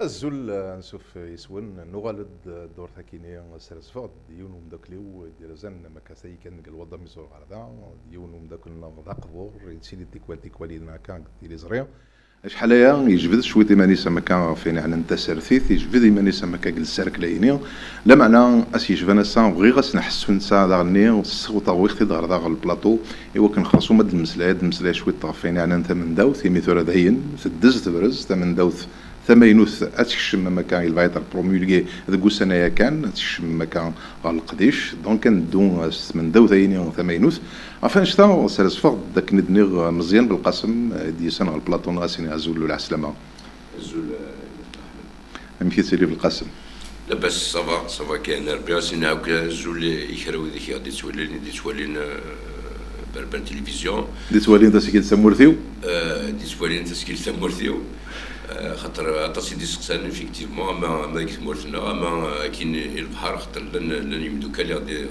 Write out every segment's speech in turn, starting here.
الزول نشوف يسون نغالد دور ثاكيني سرسفورد ديون ومداكليو ديرزان ما كاساي كان الوضع ميزور غردا ديون ومداكلنا غدا قبور يتسيدي تيكوالي لنا كان ديري زريا شحاليا يجبد شويه ماني سمكا فين على نتا سرثيث يجبد ماني سمكا جلس كلايني لا معنى اسي جبنا سان بغي غاس نحسو نسا داغني وصوت وقت داغ داغ البلاطو ايوا كنخلصوا مد المسلايد شويه طافين على نتا من داو ثمي ثورا داين تدز تبرز ثمن داوث ثمينوث اتكشم مكان الفايتر برومولغي ذوك السنه كان اتكشم مكان القديش دونك كندو من داو ثاني ثمينوث عفان شتا سرسفورد داك ندنيغ مزيان بالقسم ديسان البلاطون غاسيني ازول العسلامه ازول مشيت سيري بالقسم لاباس صافا كاين ربي غاسيني هاك زول يخراو ذيك غادي تولين بربان تلفزيون دي تولين تسكيل سمورثيو دي تولين تسكيل سمورثيو خاطر عطاسي دي سقسان افيكتيفمون ما يكتمورتنا ما كاين البحر خاطر لن يمدو كالي غادي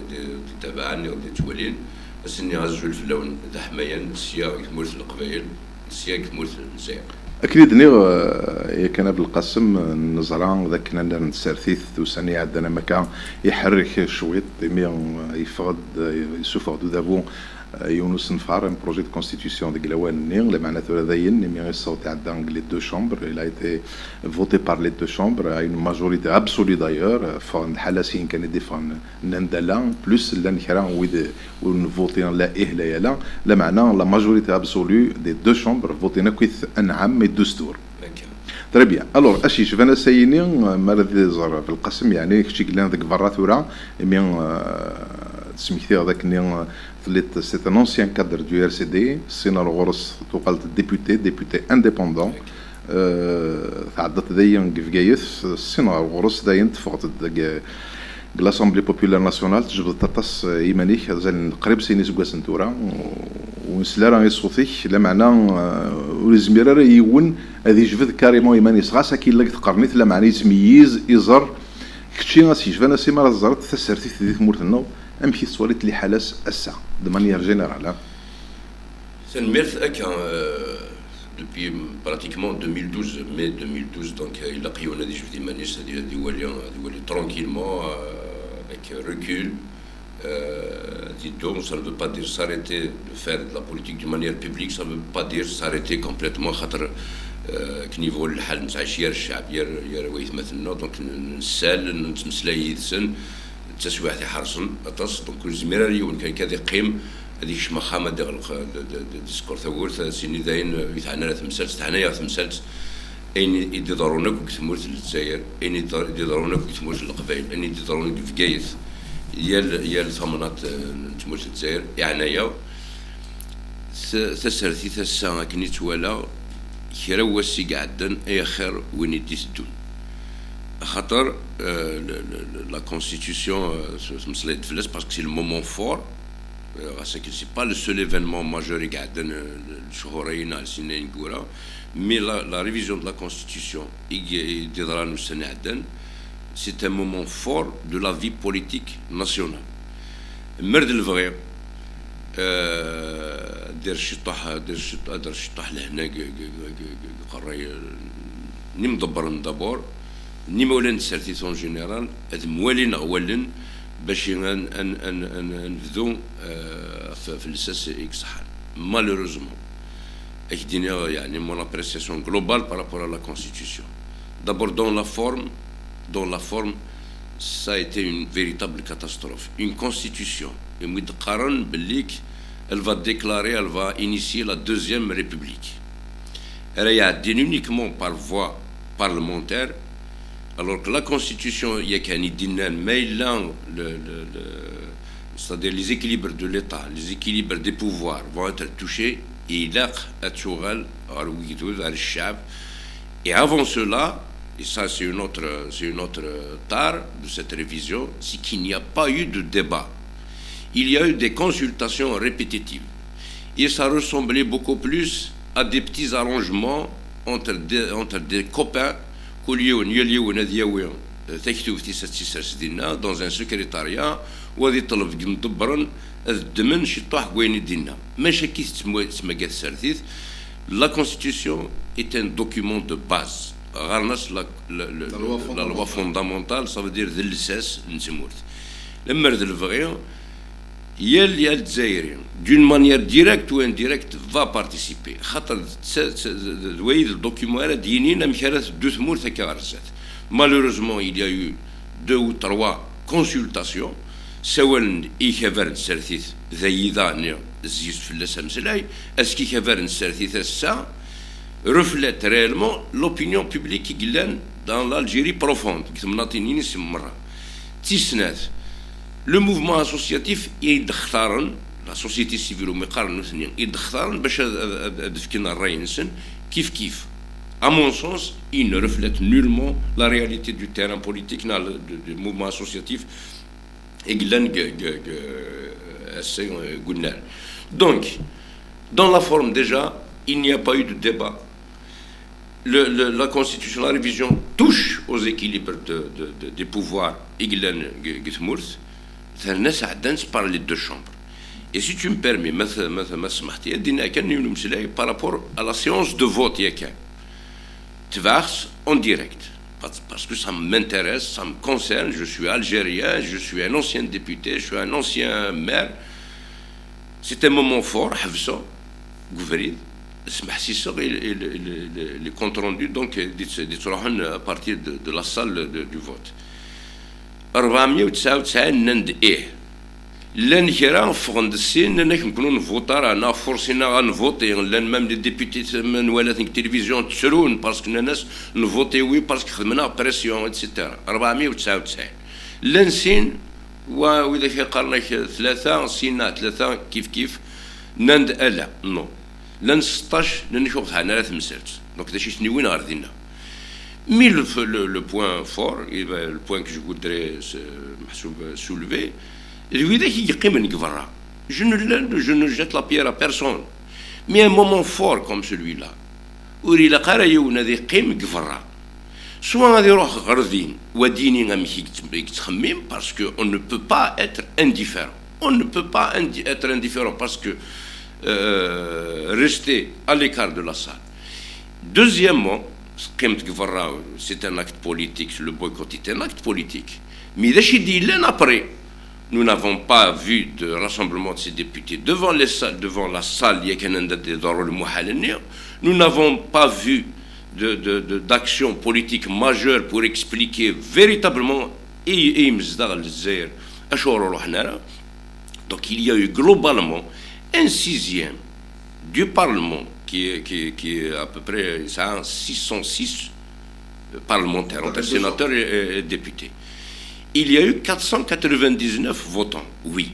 تابعاني غادي تولين بس اني غازول في اللون ذا حمايا سيا يكمورت القبائل سيا يكمورت الجزائر اكيد نيغ كان بالقسم النزران ذاك كنا نسرثيث وسني عندنا مكان يحرك شويط يفقد يسوفر دابو يونس نفار un projet de constitution de Glawan le manateur d'ayen numéro sorti dans les deux chambres il a été voté par les deux chambres à une majorité absolue d'ailleurs فان الحالسين كان يدفعن نندلا plus l'ankhara ou voté la ihla yala la معنى la majorité absolue des deux chambres voté نكوث انعم الدستور très bien alors اشي شفنا سيني مرض زر في القسم يعني كشي قلنا ذاك فراثورا مي تسميتي هذاك ني c'est un ancien cadre du RCD سينا الغرس توقالت député indépendant تعدت داين كفكايث سينا الغرس داين تفقت l'Assemblée populaire nationale تجبد تطس يمانيك زال قريب سيني سكوا سنتورا ونسلا راه يصوتي لا معنى ولزمير راه يون هذه جبد كاريمون يماني صغاسا كي لك تقرنيت لا معنى يتميز يزر كتشي غاسي جبنا سي مرة زرت تسرتي في مورتنا امشي سوالت لي حالاس السا de manière générale c'est une merde depuis pratiquement 2012 mai 2012 donc il a pris on a des jeux d'Imanis c'est-à-dire des Waliens tranquillement avec recul donc ça ne veut pas dire s'arrêter de faire de la politique d'une manière publique ça ne veut pas dire s'arrêter complètement خاطر كنيفو الحال نتاع الشيار الشعب يا رويث مثلنا دونك نسال نتمسلاي يدسن التسويح تاع حرصن اطاس دونك الزميراري وين كان كذا قيم هذيك شمخامه ديال الديسكور ثورت سيني داين يتعنا تمثلت تعنايا تمثلت اين يدارونك كتمورت للجزائر اين يدارونك كتمورت للقبائل اين يدارونك في كايث يا الثمنات تمورت للجزائر يعنايا تسرتي تسا كني تولا كرا واسي قعدن اي خير وين يديسدون خاطر la constitution مسلي تفلس parce que c'est le moment fort c'est pas le seul événement majeur قعدن الشهورين على سنين كورا mais la révision de la constitution يديرانو السنه عدن c'est un moment fort de la vie politique nationale مرد الفغير دير الشطاح لهنا قراي ني مدبر دابور ني مولان سيرتيسون جينيرال هاد موالين اولن باش نبدو في الاساس يصحى مالوروزمون اكدينا يعني مون ابريسياسيون جلوبال بارابور لا كونستيتيوشن دابور دون لا فورم ça a été une véritable catastrophe une constitution et متقارن بالليك elle va déclarer elle va initier la deuxième république elle est adine uniquement par voie parlementaire alors que la constitution il y a qu'un idinal mailan c'est-à-dire les équilibres de l'état les équilibres des pouvoirs vont être touchés et il a atchoural al shab et avant cela et ça c'est une autre tare de cette révision c'est qu'il n'y a pas eu de débat il y a eu des consultations répétitives et ça ressemblait beaucoup plus à des petits arrangements entre des copains dans un secrétariat وهذه طلب مدبرا الدمن شي طاح وين يدينا ماشي كي تسمى السرثيث La Constitution est un document de base la loi fondamentale, ça veut dire de l'essence, la merde de l'Algérien, il y a le Zaïrien, d'une manière directe ou indirecte, va participer. Le document est dit malheureusement, il y a eu 2 ou 3 consultations. سواء يكفرن سرثيث ذيذان زيز في اللسم سلاي اسكي كفرن سرثيث السا reflète réellement l'opinion publique qui glane dans l'Algérie profonde le mouvement associatif يدخلارن la société civile ومقارن يدخلارن باش دفكنا الراي نسن كيف à mon sens il ne reflète nullement la réalité du terrain politique du mouvement associatif. Donc, dans la forme déjà, il n'y a pas eu de débat. La Constitution, la révision touche aux équilibres des pouvoirs par les 2 chambres. Et si tu me permets, par rapport à la séance de vote, en direct. Parce que ça m'intéresse, ça me concerne, je suis algérien, je suis un ancien député, je suis un ancien maire. C'est un moment fort, Gouverid, les comptes rendus, donc, à partir de la salle du vote. 499 لان كرا فغند السين انك نكونوا نفوطا انا فورسينا غنفوطي لان ميم لي ديبيتي من ولا التلفزيون تسرون باسكو الناس نفوطي وي باسكو خدمنا بريسيون اتسيتيرا 499 لان سين واذا كيقال لك 3 سينا 3 كيف نند الا نو لان 16 لان شوف انا تمثلت دونك داكشي شنو غادينا مي le point fort et le point que je voudrais soulever. Je ne jette la pierre à personne. Mais un moment fort comme celui-là, où il a soit parce qu'on ne peut pas être indifférent. On ne peut pas être indifférent parce que rester à l'écart de la salle. Deuxièmement, c'est un acte politique, le boycott est un acte politique. Mais après, nous n'avons pas vu de rassemblement de ces députés devant la salle, nous n'avons pas vu d'action politique majeure pour expliquer véritablement donc il y a eu globalement un 6e du Parlement qui est à peu près 606 parlementaires, entre sénateurs et députés. Il y a eu 499 votants, oui.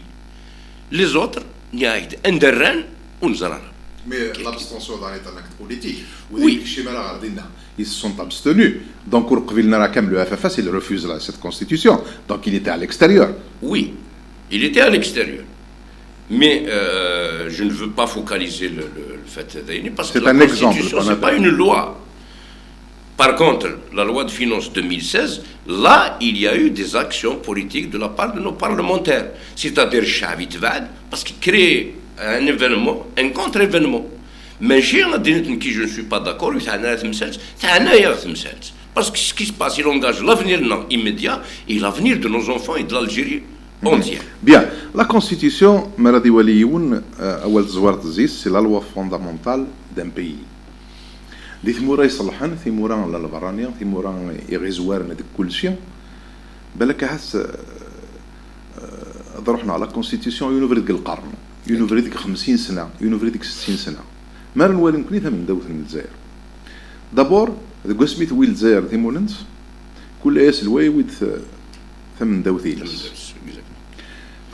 Les autres, il y a un derren ou Mais l'abstention est un acte politique. Oui. Ils se sont abstenus. Donc, le FFS, il refuse cette constitution. Donc, il était à l'extérieur. Oui, il était à l'extérieur. Mais je ne veux pas focaliser le fait d'Aïni parce que la constitution, ce n'est pas une loi. Par contre, la loi de finances 2016, là, il y a eu des actions politiques de la part de nos parlementaires. C'est-à-dire, parce qu'il crée un événement, un contre-événement. Mais je ne suis pas d'accord, parce que ce qui se passe, il engage l'avenir immédiat et l'avenir de nos enfants et de l'Algérie entière. Bien, la Constitution, c'est la loi fondamentale d'un pays. دي ثمورا يصلحن ثمورا للبرانيا ثمورا يغزوارنا ديك كل شيء بالك حس ضرحنا على كونستيتيسيون يونيفريدك القرن يونيفريدك 50 سنه يونيفريدك 60 سنه ما نوالي نكوني ثمن دوت من الجزائر دابور ذا سميت ويل الجزائر ثيموننت كل ايس الواي ويد ثمن دوثيلس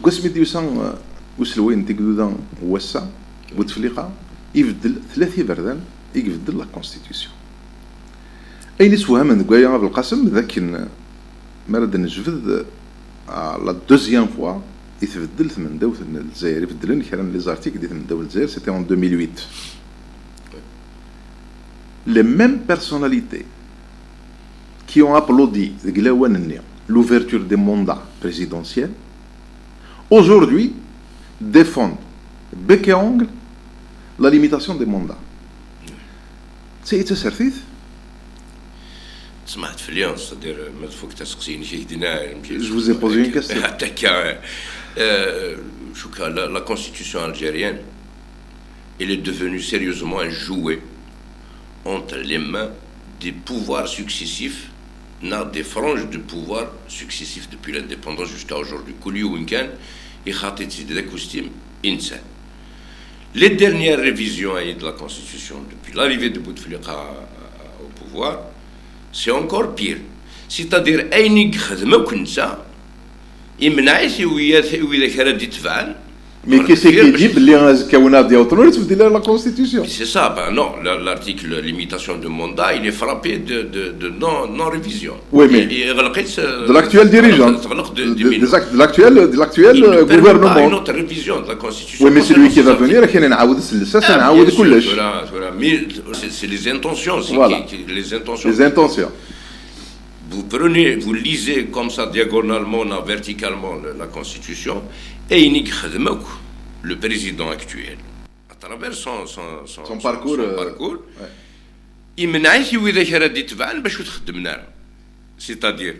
سميت ديوسان وسلوين تيكدودا وسع بوتفليقه يبدل 3 بردان يبدل لا كونستيتيسيون اي نسوها من كايا بالقسم لكن مرد نجبد لا دوزيام فوا يتبدل من دوله الجزائر يبدلن كان لي زارتيك ديال من دوله الجزائر سيتي en 2008 les mêmes personnalités qui ont applaudi l'ouverture des mandats présidentiels aujourd'hui défendent bec et ongle la limitation des mandats. C'est certif. سمعت في اليوم c'est-à-dire ما فوق تسقسيني شي دينا. Je vous ai posé une question. La constitution algérienne, elle est devenue sérieusement un jouet entre les mains des pouvoirs successifs, des franges de pouvoir successifs depuis l'indépendance jusqu'à aujourd'hui. Les dernières révisions de la constitution depuis l'arrivée de Bouteflika au pouvoir, c'est encore pire. C'est-à-dire أين خدمة كنسا يمنعيش وإذا كان يتفعل. Mais qu'est-ce qui dit que كونها ديال الوطن تبدل la constitution? C'est ça, ben non, l'article limitation de mandat, il est frappé de non-révision. Oui, mais de l'actuel dirigeant, de l'actuel gouvernement. Une autre révision de la constitution. Oui, mais celui qui va venir, c'est les intentions. Voilà. Les intentions. Les intentions. Vous lisez comme ça diagonalement, verticalement la Constitution, et le président actuel, à travers son parcours, c'est-à-dire,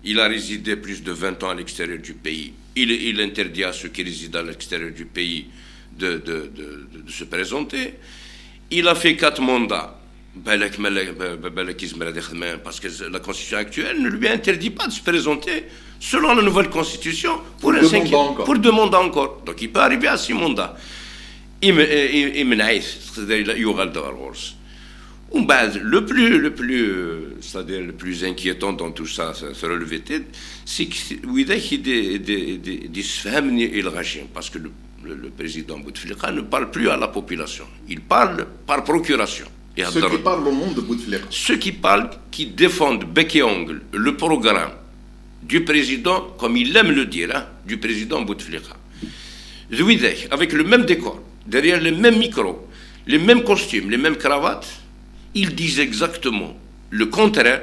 il a résidé plus de 20 ans à l'extérieur du pays. Il interdit à ceux qui résident à l'extérieur du pays de se présenter. Il a fait 4 mandats. Parce que la constitution actuelle ne lui interdit pas de se présenter selon la nouvelle constitution pour demander encore. Donc il peut arriver à 6 mandats. C'est-à-dire le plus inquiétant dans tout ça, ce relevé de tête, c'est qu'il parce que le président Bouteflika ne parle plus à la population, il parle par procuration. Ceux qui parlent au monde de Bouteflika. Ceux qui parlent, qui défendent bec et ongle le programme du président, comme il aime le dire, du président Bouteflika. Avec le même décor, derrière les mêmes micros, les mêmes costumes, les mêmes cravates, ils disent exactement le contraire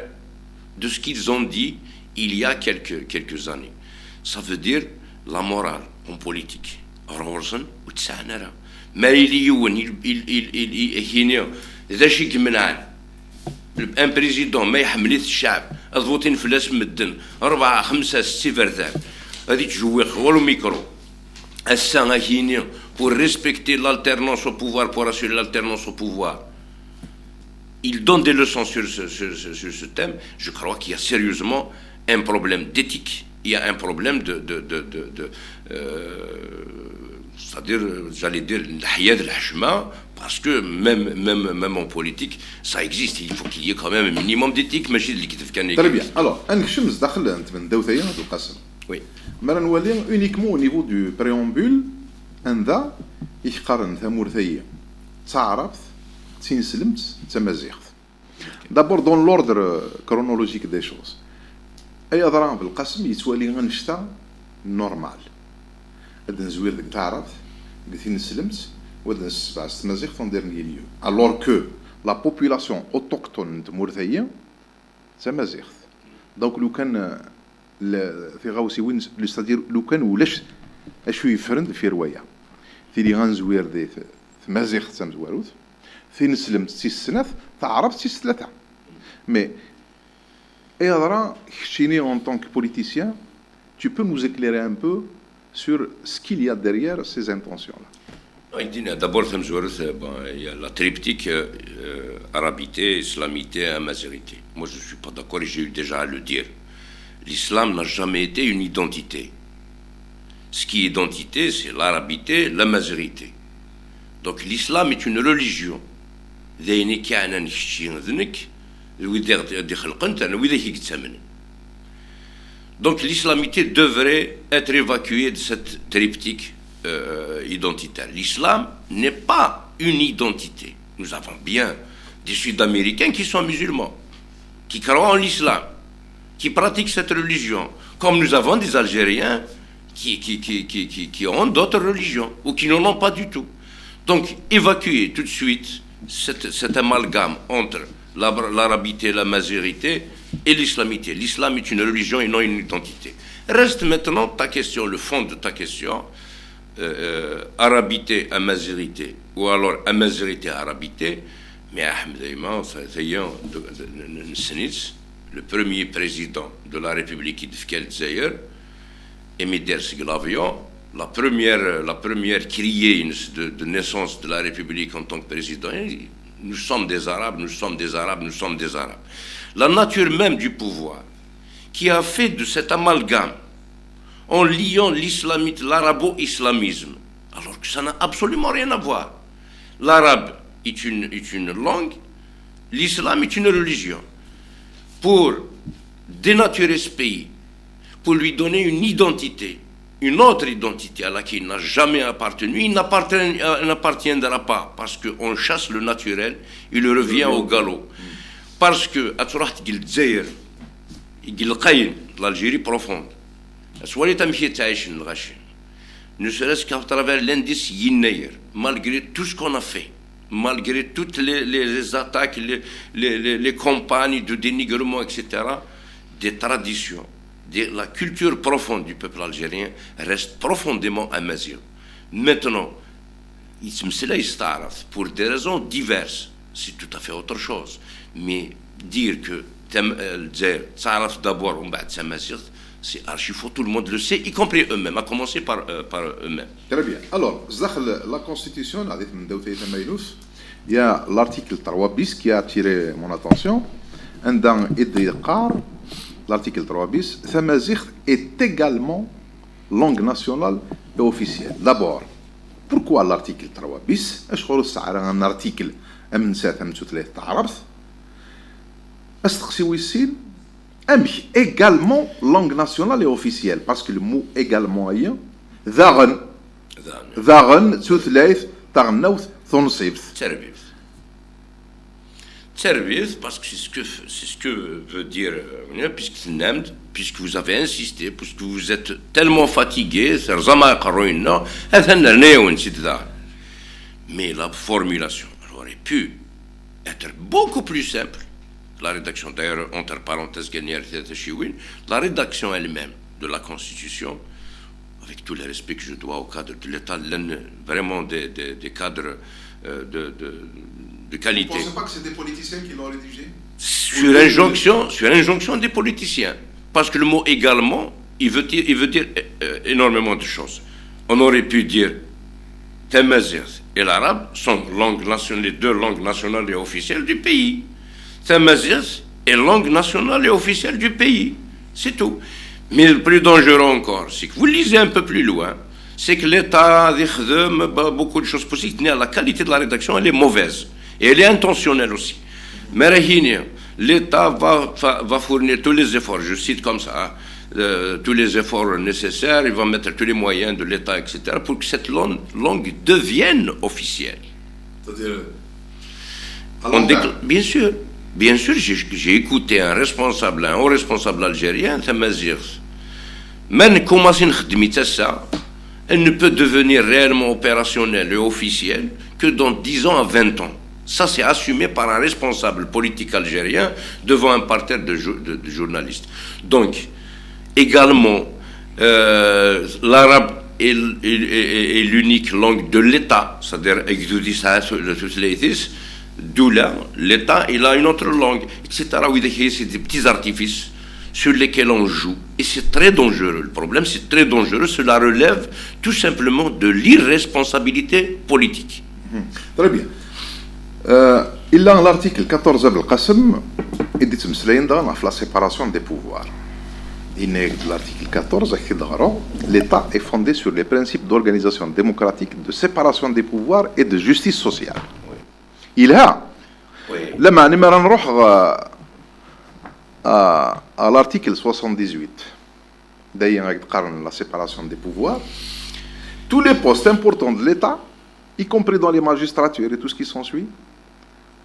de ce qu'ils ont dit il y a quelques années. Ça veut dire la morale en politique. un président ما يحمليش الشعب الفوتين في الاسم مدن 4 5 6 فرثان هذيك جوي خول ميكرو السان هيني pour respecter l'alternance au pouvoir, pour assurer l'alternance au pouvoir. Il donne des leçons sur ce thème. Je crois qu'il y a sérieusement un problème d'éthique. Il y a un problème c'est-à-dire, j'allais dire, parce que même en politique, ça existe. Il faut qu'il y ait quand même un minimum d'éthique. Très bien. Alors, oui. Uniquement au niveau du préambule, عندها يقارن ثمورثية تعرفت تنسلمت تمازيغت دابور دون لوردر كرونولوجيك دي شوز اي ضرام في القسم يتوالي غنشتا نورمال هاد نزوير ديك تعرفت قلت نسلمت وهاد السبعة تمازيغت ندير ليو الور كو لا بوبولاسيون اوتوكتون تمورثية تمازيغت دونك لو كان في غاوسي وين ستادير لو كان ولاش اشو يفرند في روايه في لي غنزوير دي مازيغ تمزواروت في نسلمت 6 سنات تعرفت 6 3 مي اي هضره خشيني اون طونك بوليتيسيان tu peux nous éclairer un peu sur ce qu'il y a derrière ces intentions là. D'abord il y a la triptyque arabité, islamité, amazérité. Moi je ne suis pas d'accord et j'ai eu déjà à le dire. L'islam n'a jamais été une identité. Ce qui est identité, c'est l'arabité, la majorité. Donc l'islam est une religion. Donc l'islamité devrait être évacuée de cette triptyque identitaire. L'islam n'est pas une identité. Nous avons bien des Sud-Américains qui sont musulmans, qui croient en l'islam, qui pratiquent cette religion, comme nous avons des Algériens qui ont d'autres religions ou qui n'en ont pas du tout. Donc, évacuer tout de suite cet amalgame entre l'arabité, la mazérité et l'islamité. L'islam est une religion et non une identité. Reste maintenant ta question, le fond de ta question, arabité, amazérité, ou alors amazérité, arabité, mais Ahmed Ayman, le premier président de la République de Zaïre, Émile Seglavian, la première criée de naissance de la République en tant que président, nous sommes des Arabes, nous sommes des Arabes, nous sommes des Arabes. La nature même du pouvoir, qui a fait de cet amalgame, en liant l'islamite, l'arabo-islamisme, alors que ça n'a absolument rien à voir. L'arabe est une langue, l'islam est une religion. Pour dénaturer ce pays, pour lui donner une identité, une autre identité à laquelle il n'a jamais appartenu, il n'appartiendra pas, parce qu'on chasse le naturel, il revient au galop. Parce que, l'Algérie profonde, ne serait-ce qu'à travers l'indice Yinneyer, malgré tout ce qu'on a fait, malgré toutes les attaques, les campagnes de dénigrement, etc., des traditions, la culture profonde du peuple algérien reste profondément amazigh. Maintenant, pour des raisons diverses, c'est tout à fait autre chose. Mais dire que d'abord, c'est archi faux, tout le monde le sait, y compris eux-mêmes, à commencer par eux-mêmes. Très bien. Alors, la Constitution, il y a l'article 3 bis qui a attiré mon attention. L'article 3 bis, Tamazight est également langue nationale et officielle. D'abord, pourquoi l'article 3 bis? Je un article également langue nationale et officielle, parce que le mot également est ذاغن تثليث تغنوث ثنصيبث. Service, parce que c'est ce que veut dire, puisque vous avez insisté, puisque vous êtes tellement fatigué, mais la formulation aurait pu être beaucoup plus simple. La rédaction, d'ailleurs, entre parenthèses, la rédaction elle-même de la Constitution, avec tout le respect que je dois au cadre de l'État, vraiment des cadres de qualité. Vous ne pensez pas que c'est des politiciens qui l'ont rédigé? Sur injonction des politiciens. Parce que le mot également, il veut dire énormément de choses. On aurait pu dire Tamazight et l'arabe sont les deux langues nationales et officielles du pays. Tamazight est langue nationale et officielle du pays. C'est tout. Mais le plus dangereux encore, c'est que vous lisez un peu plus loin, c'est que l'État dit beaucoup de choses possibles. La qualité de la rédaction, elle est mauvaise. Et elle est intentionnelle aussi. Mais l'État va fournir tous les efforts, je cite comme ça, tous les efforts nécessaires, il va mettre tous les moyens de l'État, etc., pour que cette langue devienne officielle. C'est-à-dire Bien sûr, j'ai écouté un haut responsable algérien, Tamazight. Même comment elle ne peut devenir réellement opérationnelle et officielle que dans 10 ans à 20 ans. Ça, c'est assumé par un responsable politique algérien devant un parterre de journalistes. Donc, également, l'arabe est l'unique langue de l'État, c'est-à-dire, d'où là, l'État, il a une autre langue, etc. C'est des petits artifices sur lesquels on joue. Et c'est très dangereux. Le problème, c'est très dangereux. Cela relève tout simplement de l'irresponsabilité politique. Très bien. Il y a l'article 14 de Qasem, il dit la séparation des pouvoirs. L'article 14, l'État est fondé sur les principes d'organisation démocratique, de séparation des pouvoirs et de justice sociale. Il y a, لما نروح à l'article 78, d'ailleurs, la séparation des pouvoirs, tous les postes importants de l'État, y compris dans les magistratures et tout ce qui s'ensuit,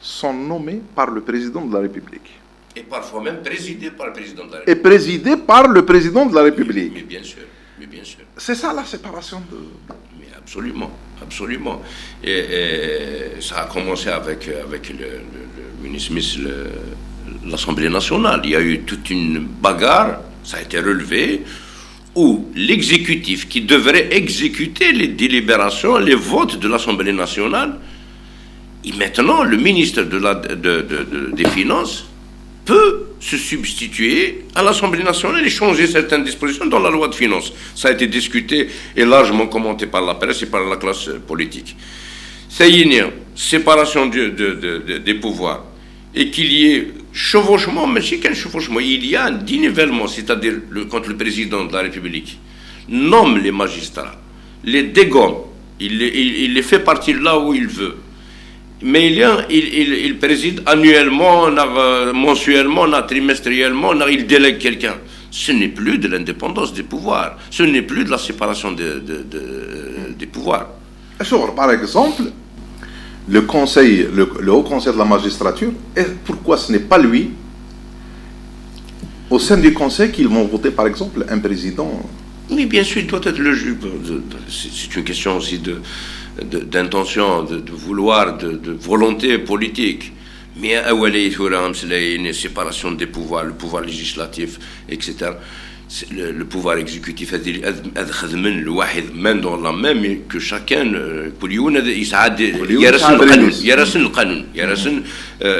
sont nommés par le président de la République. Et parfois même présidés par le président de la République. Et présidés par le président de la République. Mais bien sûr. C'est ça la séparation de... Mais absolument. Et ça a commencé avec le ministre Smith, l'Assemblée nationale. Il y a eu toute une bagarre, ça a été relevé, où l'exécutif qui devrait exécuter les délibérations, les votes de l'Assemblée nationale, et maintenant le ministre des Finances peut se substituer à l'Assemblée nationale et changer certaines dispositions dans la loi de finances. Ça a été discuté et largement commenté par la presse et par la classe politique. Ça y est, séparation des pouvoirs et qu'il y ait chevauchement, mais c'est qu'un chevauchement, il y a un dénivellement, c'est-à-dire quand le président de la République nomme les magistrats, les dégomme, il les fait partir là où il veut. Mais il préside annuellement, mensuellement, trimestriellement, il délègue quelqu'un. Ce n'est plus de l'indépendance des pouvoirs, ce n'est plus de la séparation des pouvoirs. Par exemple, le Haut Conseil de la magistrature, pourquoi ce n'est pas lui, au sein du Conseil, qu'ils vont voter, par exemple, un président? Oui, bien sûr, il doit être le juge. C'est une question aussi d'intention, de vouloir, de volonté politique. Mais une séparation des pouvoirs, le pouvoir législatif, etc. Le pouvoir exécutif, main dans la main, mais que chacun,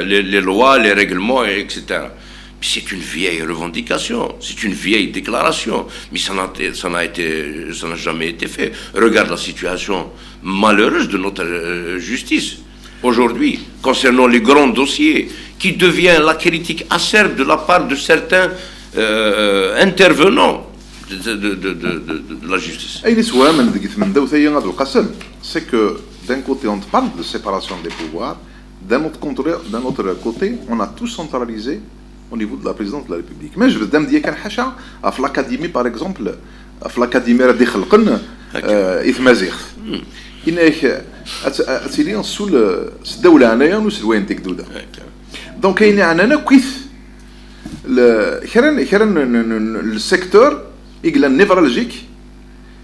les lois, les règlements, etc. C'est une vieille revendication, c'est une vieille déclaration, mais ça n'a jamais été fait. Regarde la situation malheureuse de notre justice aujourd'hui, concernant les grands dossiers, qui devient la critique acerbe de la part de certains intervenants de la justice. C'est que d'un côté on parle de séparation des pouvoirs, d'un autre côté on a tout centralisé au niveau de la présidence de la République. Mais je veux dire qu'à l'Académie, par exemple, à l'Académie de Khalqan, Ithmazir. Il est sous le Dawlana ou sous le donc il y a un le secteur névralgique,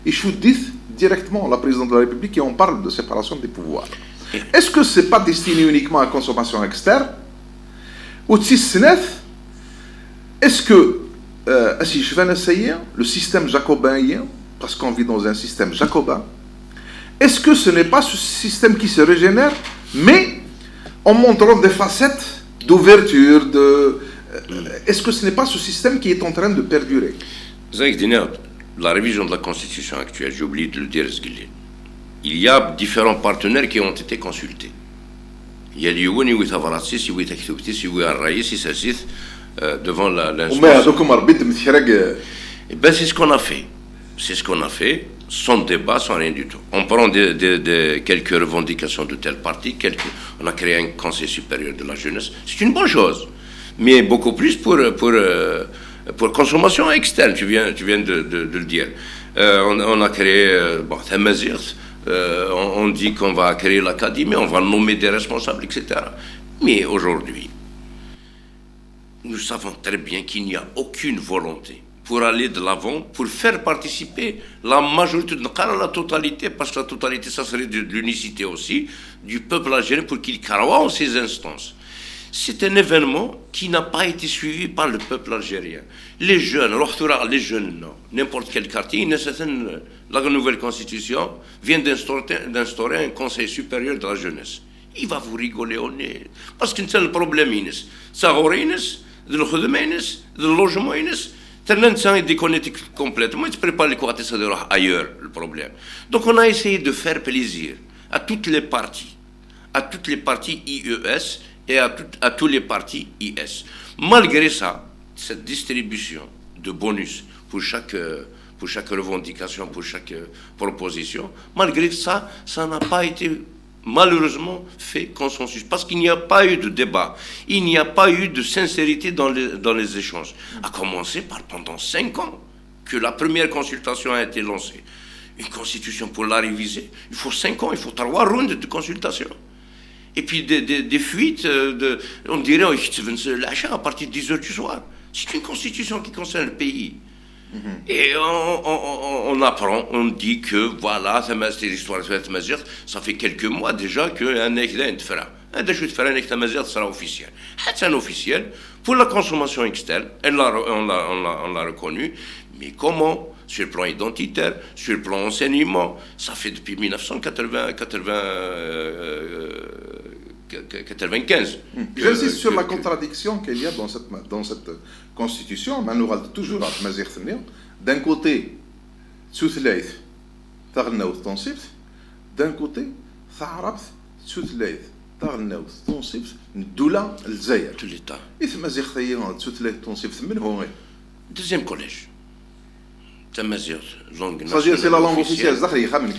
il choisit directement la présidence de la République et on parle de séparation des pouvoirs. Est-ce que ce n'est pas destiné uniquement à la consommation externe ou est-ce que le système jacobin, parce qu'on vit dans un système jacobin, est-ce que ce n'est pas ce système qui se régénère, mais en montrant des facettes d'ouverture, est-ce que ce n'est pas ce système qui est en train de perdurer? La révision de la Constitution actuelle, j'ai oublié de le dire, il y a différents partenaires qui ont été consultés. Il y a l'Iouni, devant l'instance. C'est ce qu'on a fait. C'est ce qu'on a fait, sans débat, sans rien du tout. On prend quelques revendications de tel parti, on a créé un conseil supérieur de la jeunesse. C'est une bonne chose, mais beaucoup plus pour consommation externe, tu viens de le dire. On a créé, on dit qu'on va créer l'académie, on va nommer des responsables, etc. Mais aujourd'hui, nous savons très bien qu'il n'y a aucune volonté pour aller de l'avant, pour faire participer la majorité, la totalité, parce que la totalité, ça serait de l'unicité aussi, du peuple algérien pour qu'il croie en ces instances. C'est un événement qui n'a pas été suivi par le peuple algérien. Les jeunes, n'importe quel quartier, la nouvelle constitution vient d'instaurer un conseil supérieur de la jeunesse. Il va vous rigoler au nez. Parce que c'est le problème, ça de logement, est déconnecté complètement. Tu prépares les quartiers, ça doit ailleurs, le problème. Donc on a essayé de faire plaisir à toutes les parties IES et à tous les partis IS. Malgré ça, cette distribution de bonus pour chaque revendication, pour chaque proposition, malgré ça, ça n'a pas été malheureusement fait consensus, parce qu'il n'y a pas eu de débat, il n'y a pas eu de sincérité dans les échanges. À commencer par pendant 5 ans que la première consultation a été lancée. Une constitution, pour la réviser, il faut 5 ans, il faut 3 rounds de consultation. Et puis des fuites, on dirait à partir de 10h du soir. C'est une constitution qui concerne le pays. Et on apprend, on dit que voilà, c'est l'histoire de cette mesure, ça fait quelques mois déjà qu'un éclat sera officiel. C'est un officiel pour la consommation externe, on l'a reconnu, mais comment? Sur le plan identitaire, sur le plan enseignement, ça fait depuis 1994, 95. J'insiste sur la contradiction qu'il y a dans cette constitution. Toujours d'un côté, Southleith, Tarnaout, Tonsif, d'un côté, Tharab, Southleith, Tarnaout, Tonsif, Doula, Zaire. Tout l'État. Et c'est Mazir Southleith, Tonsif, Deuxième collège. C'est la langue officielle, Zahri Khamen.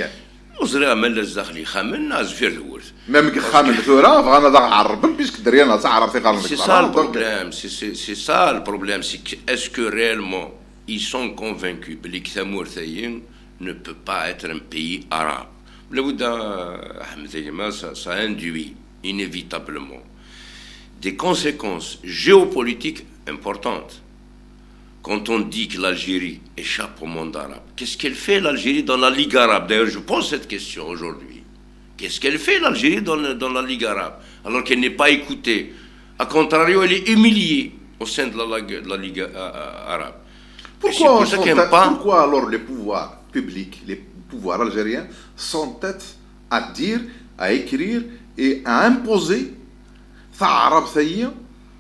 وزرا مال الزخلي خامن ازفير الورث ميم خامن ثورة بغانا ضاع عربن بيسك درينا تعرف في قرن c'est ça le problème c'est ça le problème c'est que est-ce que réellement ils sont convaincus que l'Iktamur Thayin ne peut pas être un pays arabe le Bouddha Ahmed ça induit inévitablement des conséquences géopolitiques importantes. Quand on dit que l'Algérie échappe au monde arabe, qu'est-ce qu'elle fait l'Algérie dans la Ligue arabe? D'ailleurs, je pose cette question aujourd'hui. Qu'est-ce qu'elle fait l'Algérie dans la Ligue arabe alors qu'elle n'est pas écoutée? A contrario, elle est humiliée au sein de la Ligue arabe. Pourquoi alors les pouvoirs publics, les pouvoirs algériens s'entêtent à dire, à écrire et à imposer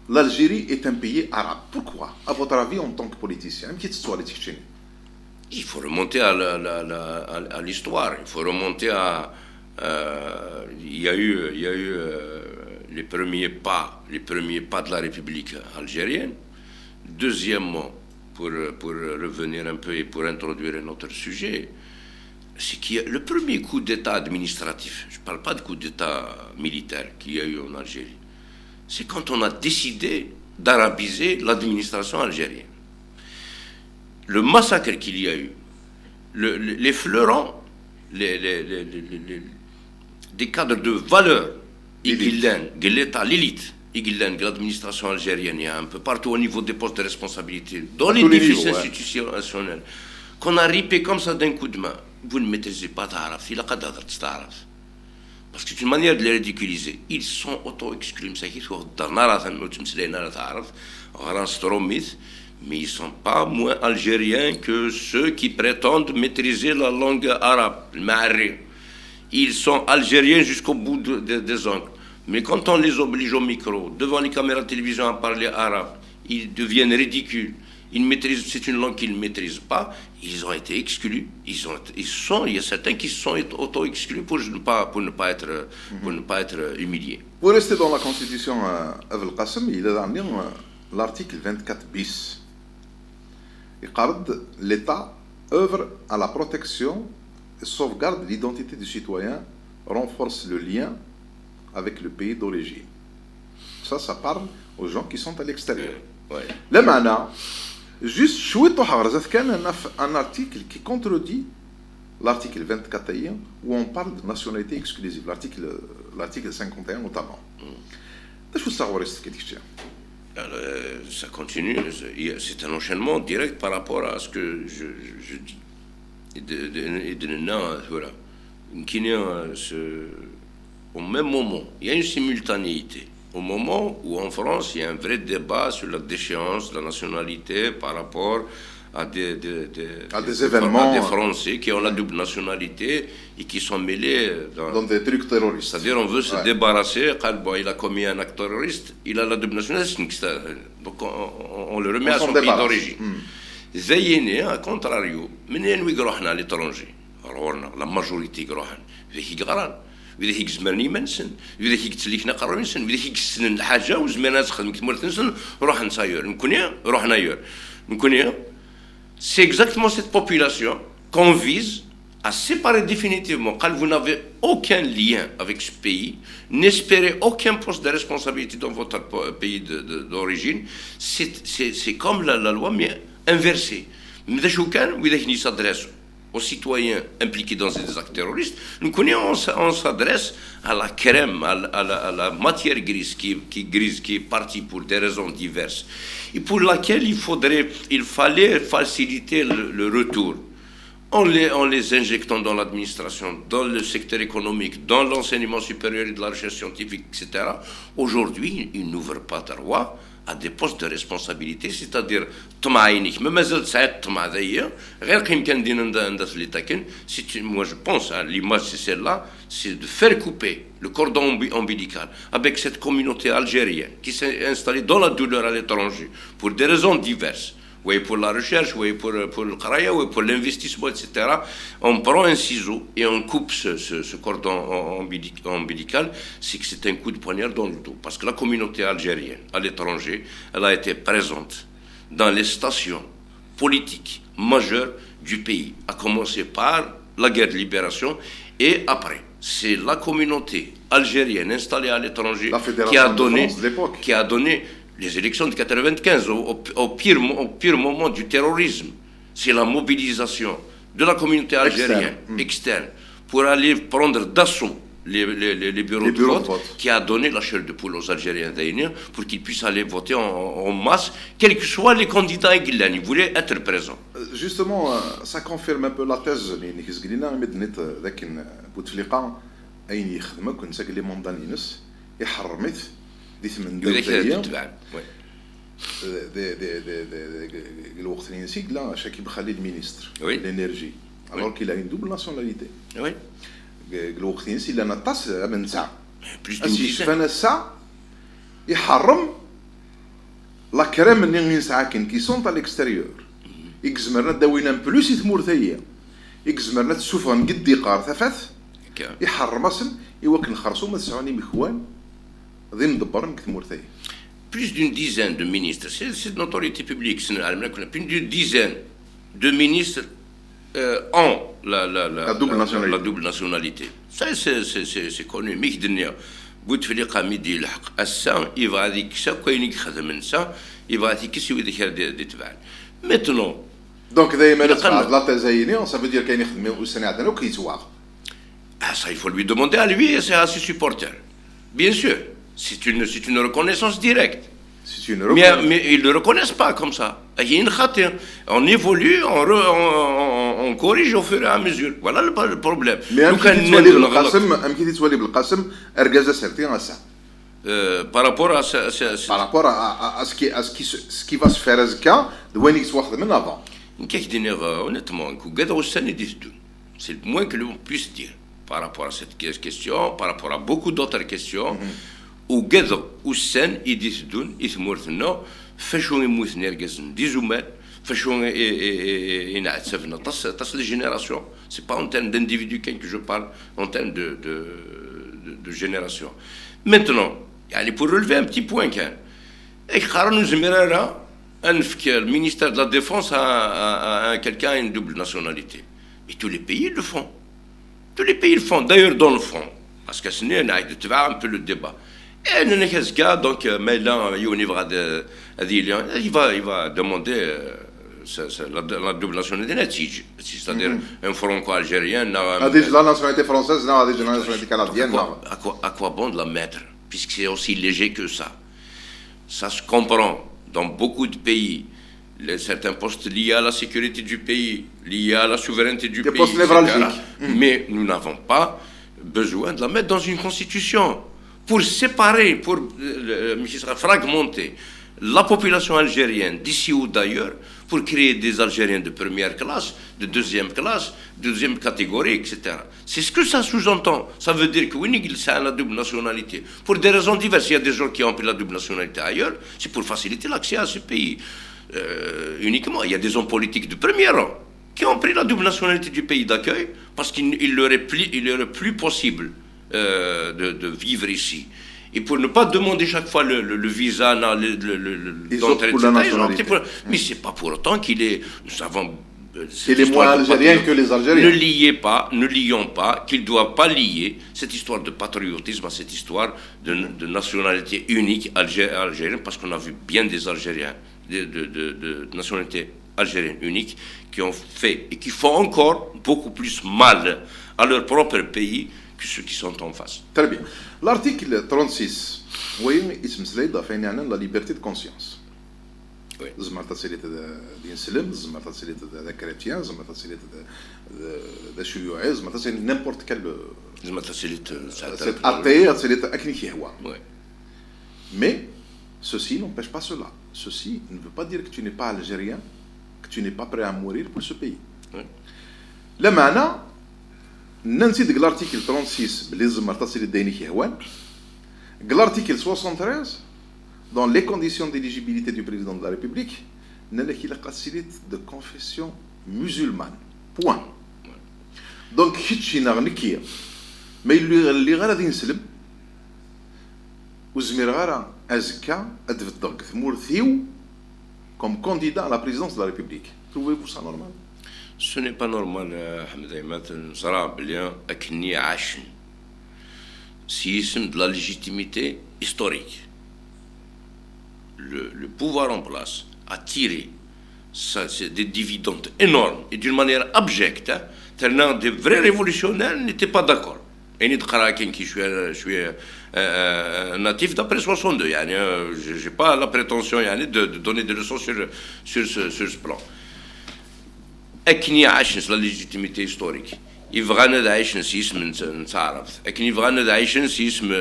l'Algérie est un pays arabe? Pourquoi? À votre avis, en tant que politicien, il faut remonter à l'histoire. Il faut remonter à... il y a eu les premiers pas de la République algérienne. Deuxièmement, pour revenir un peu et pour introduire un autre sujet, c'est qu'il y a le premier coup d'État administratif, je ne parle pas de coup d'État militaire qu'il y a eu en Algérie, c'est quand on a décidé d'arabiser l'administration algérienne. Le massacre qu'il y a eu, les fleurons, des cadres de valeur, l'élite, l'administration algérienne, il y a un peu partout au niveau des postes de responsabilité, dans l'édifice institutionnel, qu'on a ripé comme ça d'un coup de main. Vous ne maîtrisez pas d'arabe, il a pas d'arabe. Parce que c'est une manière de les ridiculiser. Ils sont auto-exclus. Mais ils ne sont pas moins algériens que ceux qui prétendent maîtriser la langue arabe. Ils sont algériens jusqu'au bout des ongles. Mais quand on les oblige au micro, devant les caméras de télévision à parler arabe, ils deviennent ridicules. C'est une langue qu'ils ne maîtrisent pas. Ils ont été exclus. Il y a certains qui se sont auto-exclus pour ne pas être humiliés. Pour rester dans la Constitution, Abel Qassem, il a amené l'article 24 bis. L'État œuvre à la protection et sauvegarde l'identité du citoyen, renforce le lien avec le pays d'origine. Ça parle aux gens qui sont à l'extérieur. Le mana, juste chouette un article qui contredit l'article 24 où on parle de nationalité exclusive, l'article 51 notamment. Ça continue, c'est un enchaînement direct par rapport à ce que je dis. Au même moment, il y a une simultanéité. Au moment où en France, il y a un vrai débat sur la déchéance de la nationalité par rapport à des événements, à des Français qui ont la double nationalité et qui sont mêlés dans des trucs terroristes. C'est-à-dire on veut se débarrasser, il a commis un acte terroriste, il a la double nationalité, donc on le remet à son pays d'origine. Zayene, à contrario, à l'étranger, la majorité وإذا هيك زمرني منسن وإذا هيك تسليكنا قرر منسن وإذا هيك سن الحاجة وزمانات خدم كتمرت نسن روح نساير نكونيا روح ناير نكونيا. C'est exactement cette population qu'on vise à séparer définitivement. Quand vous n'avez aucun lien avec ce pays, n'espérez aucun poste de responsabilité dans votre pays d'origine, c'est comme la loi mais inversée. Mais شو كان وإذا هني s'adresse aux citoyens impliqués dans des actes terroristes, on s'adresse à la crème, à la matière grise qui est partie pour des raisons diverses, et pour laquelle il fallait faciliter le retour. en les injectant dans l'administration, dans le secteur économique, dans l'enseignement supérieur et de la recherche scientifique, etc., aujourd'hui, ils n'ouvrent pas droit à des postes de responsabilité, c'est-à-dire, moi je pense, l'image c'est celle-là, c'est de faire couper le cordon ombilical avec cette communauté algérienne qui s'est installée dans la douleur à l'étranger pour des raisons diverses. Oui, pour la recherche, oui, pour le caraya, oui, pour l'investissement, etc. On prend un ciseau et on coupe ce cordon ombilical, c'est que c'est un coup de poignard dans le dos. Parce que la communauté algérienne, à l'étranger, elle a été présente dans les stations politiques majeures du pays, à commencer par la guerre de libération et après. C'est la communauté algérienne installée à l'étranger qui a donné les élections de 95, au pire moment du terrorisme. C'est la mobilisation de la communauté algérienne externe pour aller prendre d'assaut les bureaux de vote qui a donné la chair de poule aux Algériens d'ailleurs pour qu'ils puissent aller voter en masse, quels que soient les candidats ils voulaient être présents. Justement, ça confirme un peu la thèse اللي كيسقلينا مدنيت لكن بوتفليقه اين يخدمك ونسى لي موندانينس يحرمت دي ثمن دوليه الوقت اللي نسيت لا شاكيب خليل مينيستر الانرجي alors qu'il a une double nationalité. Oui. الوقت اللي نسيت لنا طاس من ساعه فانا الساعه يحرم لا كريم اللي نساكن كي سونط على الاكستيريور يكزمرنا داوينا بلوس يثمور ثيا يكزمرنا تسوفان قد يقار ثفث يحرم اصل يوكل الخرصوم ما تسعوني مخوان ذي مدبرن كثمور ثيا. Plus d'une dizaine de ministres, c'est de notoriété publique, plus d'une dizaine de ministres ont la double nationalité. Ça, c'est connu. بوتفليقه ميدي الحق السا يبغى هذيك سا كاين يخدم من سا يبغى هذيك سي ويديك دي تبع ميتنو دونك دايما لا تزايني ça veut dire كاين يخدم والسنه عندنا وكيتواغ ça il faut lui demander à lui et à ses supporters bien sûr c'est une reconnaissance directe mais ils ne le reconnaissent pas comme ça. On évolue, on corrige au fur et à mesure. Voilà le problème. Par rapport à ce qui va se faire avant. Honnêtement, c'est le moins que l'on puisse dire par rapport à cette question, par rapport à beaucoup d'autres questions. وقدر والسن يديسدون يثمورثنا فاشو يموت نرجزن دي زومان فاشو ينعتسفنا تصل الجينيراسيون سي با en termes d'individu que je parle en termes de génération. Maintenant يعني pour relever un petit point كان خارنو زميرارا انفك المينيستère de la défense à quelqu'un à une double nationalité. Mais tous les pays le font. Tous les pays le font d'ailleurs dans le fond parce que ce n'est pas un peu le débat. Et donc, il va demander la double nationalité, c'est-à-dire un franco-algérien. La nationalité française, la nationalité canadienne. À quoi bon de la mettre, puisque c'est aussi léger que ça. Ça se comprend dans beaucoup de pays. Certains postes liés à la sécurité du pays, liés à la souveraineté du pays, etc. Mais nous n'avons pas besoin de la mettre dans une constitution. Pour séparer, pour fragmenter la population algérienne d'ici ou d'ailleurs, pour créer des Algériens de première classe, de deuxième classe, de deuxième catégorie, etc. C'est ce que ça sous-entend. Ça veut dire que oui, ça a la double nationalité. Pour des raisons diverses, il y a des gens qui ont pris la double nationalité ailleurs, c'est pour faciliter l'accès à ce pays. Uniquement, il y a des hommes politiques de premier rang qui ont pris la double nationalité du pays d'accueil parce qu'il leur est plus possible de vivre ici. Et pour ne pas demander chaque fois le visa, d'entrée, etc. Mais c'est pas pour autant qu'il est... Nous avons... Il est moins algérien que les Algériens. Ne lions pas, qu'il ne doit pas lier cette histoire de patriotisme à cette histoire de nationalité unique algérienne, parce qu'on a vu bien des Algériens, de nationalité algérienne unique, qui ont fait et qui font encore beaucoup plus mal à leur propre pays que ceux qui sont en face. Très bien. L'article 36, oui, il se met la liberté de conscience. Oui. زمرت سيريت دين سلم زمرت سيريت دا كريتيان زمرت سيريت دا شيوعي زمرت سيريت n'importe quel زعما تساليت c'est athée سيريت اكنيكي هو. Oui. Mais ceci n'empêche pas cela. Ceci ne veut pas dire que tu n'es pas algérien, que tu n'es pas prêt à mourir pour ce pays. Oui. Le معنى ننسيت l'article 36 بلي زمرت سيريت داينيكي هوان. L'article 73 dans les conditions d'éligibilité du président de la République, qu'il a de confession musulmane. Point. Donc, mais il lui a dit que comme candidat à la présidence de la République. Trouvez-vous ça normal? Ce n'est pas normal, Ahmed Aymat, نصرا بلي أكني عاشن. Séisme de la légitimité historique. Le pouvoir en place a tiré des dividendes énormes et d'une manière abjecte. Tellement des vrais révolutionnaires n'étaient pas d'accord. Et ni de Karakin qui je suis natif d'après 62. Je n'ai pas la prétention de donner des leçons sur ce plan. أكني عايش la légitimité historique. يبغانا نعيش سيسم نتعرف لكن يبغانا نعيش سيسم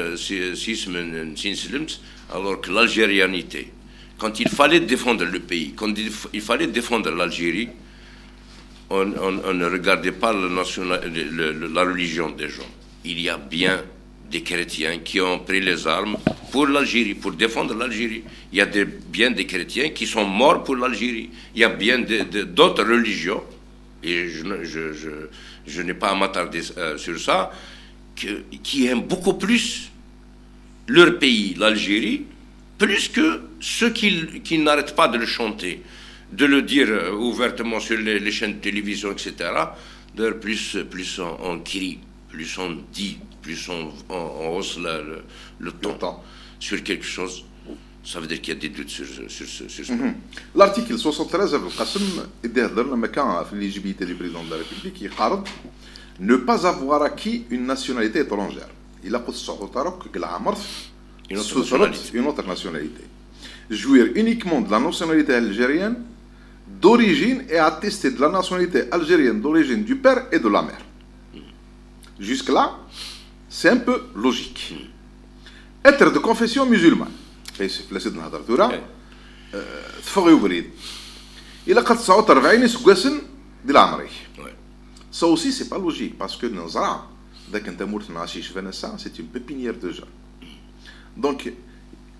نسلمت alors que l'algérianité quand il fallait défendre le pays quand il fallait défendre l'Algérie on ne regardait pas la religion des gens. Il y a bien des chrétiens qui ont pris les armes pour l'Algérie, pour défendre l'Algérie. Il y a bien des chrétiens qui sont morts pour l'Algérie. Il y a bien d'autres religions et je n'ai pas à m'attarder sur ça, qui aiment beaucoup plus leur pays, l'Algérie, plus que ceux qui n'arrêtent pas de le chanter, de le dire ouvertement sur les chaînes de télévision, etc. D'ailleurs, plus on crie, plus on dit, plus on hausse le ton sur quelque chose. Ça veut dire qu'il y a des doutes sur ce point. L'article 73 l'éligibilité du président de la République qui parle ne pas avoir acquis une nationalité étrangère. Il a une autre nationalité. Jouir uniquement de la nationalité algérienne d'origine et attester de la nationalité algérienne d'origine du père et de la mère. Jusque-là, c'est un peu logique. Être de confession musulmane. فلسد نهضر ثورة تفغي وبريد إلا قد 49 سكواسن ديال عمري ça aussi c'est pas logique parce que نزرع ذاك انت مورت مع شي شفنا ساعة c'est une pépinière de gens donc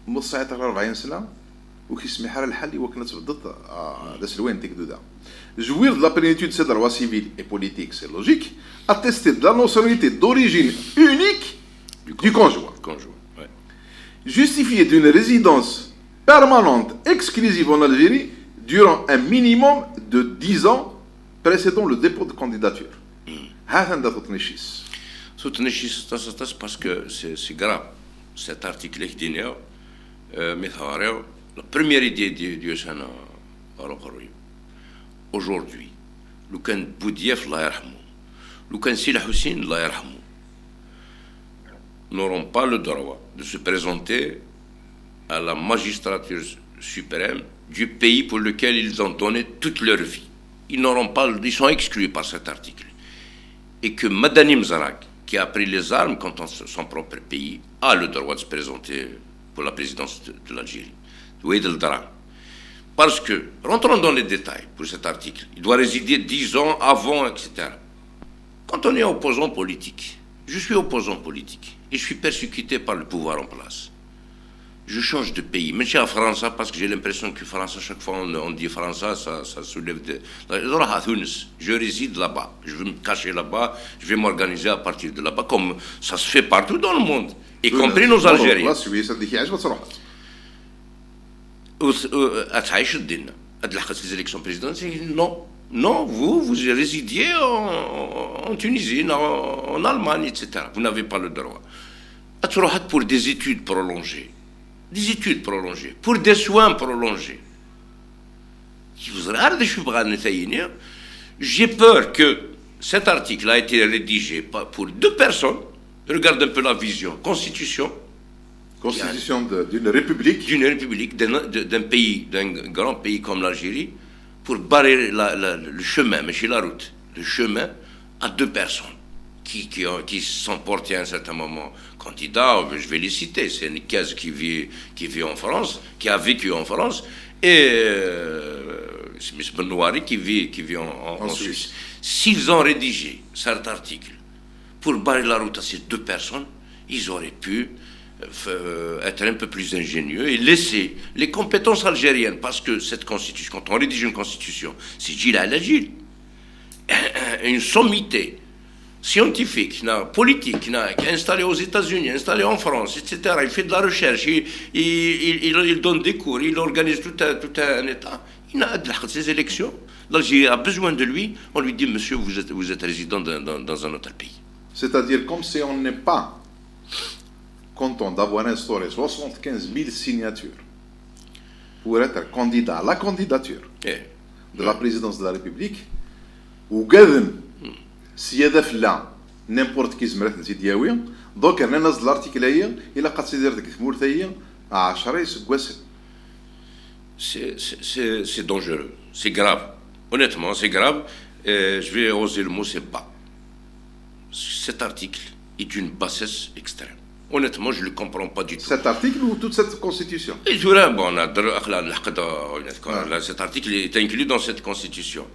مصايت 40 سنة وكيسمح على الحل وكنا تبدت لسلوين تكدودا jouir de la plénitude de ses droits civils et politiques c'est logique attester de la nationalité d'origine unique du conjoint justifier d'une résidence permanente exclusive en Algérie durant un minimum de 10 ans précédant le dépôt de candidature. C'est parce que c'est grave. Cet article est dit, la première idée du Sénat aujourd'hui, le can Boudief la yarhamou, le can Sila Hussein la yarhamou, n'auront pas le droit de se présenter à la magistrature suprême du pays pour lequel ils ont donné toute leur vie. Ils sont exclus par cet article. Et que Madani Mzarak, qui a pris les armes contre son propre pays, a le droit de se présenter pour la présidence de l'Algérie. Parce que, rentrons dans les détails pour cet article, il doit résider 10 ans avant, etc. Quand on est opposant politique, je suis opposant politique et je suis persécuté par le pouvoir en place. Je change de pays. Mais je suis à France parce que j'ai l'impression que France, à chaque fois on dit France, ça soulève des... Je réside là-bas. Je vais me cacher là-bas. Je vais m'organiser à partir de là-bas, comme ça se fait partout dans le monde, y compris nos Algériens. Les élections présidentielles, non. Non, vous résidiez en Tunisie, en Allemagne, etc. Vous n'avez pas le droit. Pour des études prolongées. Pour des soins prolongés. J'ai peur que cet article a été rédigé pour 2 personnes. Regarde un peu la vision. Constitution. Constitution d'une république. D'une république, d'un pays, d'un grand pays comme l'Algérie, pour barrer le chemin, mais chez la route, le chemin à 2 personnes qui sont portées à un certain moment candidats. Je vais les citer. C'est Nikaz qui vit en France, qui a vécu en France, et Smith Benouari qui vit en Suisse. S'ils ont rédigé cet article pour barrer la route à ces 2 personnes, ils auraient pu être un peu plus ingénieux et laisser les compétences algériennes, parce que cette constitution, quand on rédige une constitution, c'est Gilles à la Gilles, une sommité scientifique, politique, qui est installée aux États-Unis, installée en France, etc. Il fait de la recherche, il donne des cours, il organise tout un État. Il a ces élections. L'Algérie a besoin de lui. On lui dit, monsieur, vous êtes résident dans un autre pays. C'est-à-dire comme si on n'est pas content d'avoir instauré 75 000 signatures pour être candidat à la candidature de la présidence de la République, ou قادم سيادة فلا n'importe qui زمرات نتيدياوي دوك انا نزل الارتيكل هي الا قد سيدير ديك ثمورت هي 10 يسكواسن. C'est dangereux, c'est grave. Honnêtement, c'est grave. Je vais oser le mot, c'est bas. Cet article est d'une bassesse extrême. Honnêtement, je ne le comprends pas du tout. Cet article ou toute cette constitution? Cet article est inclus dans cette constitution.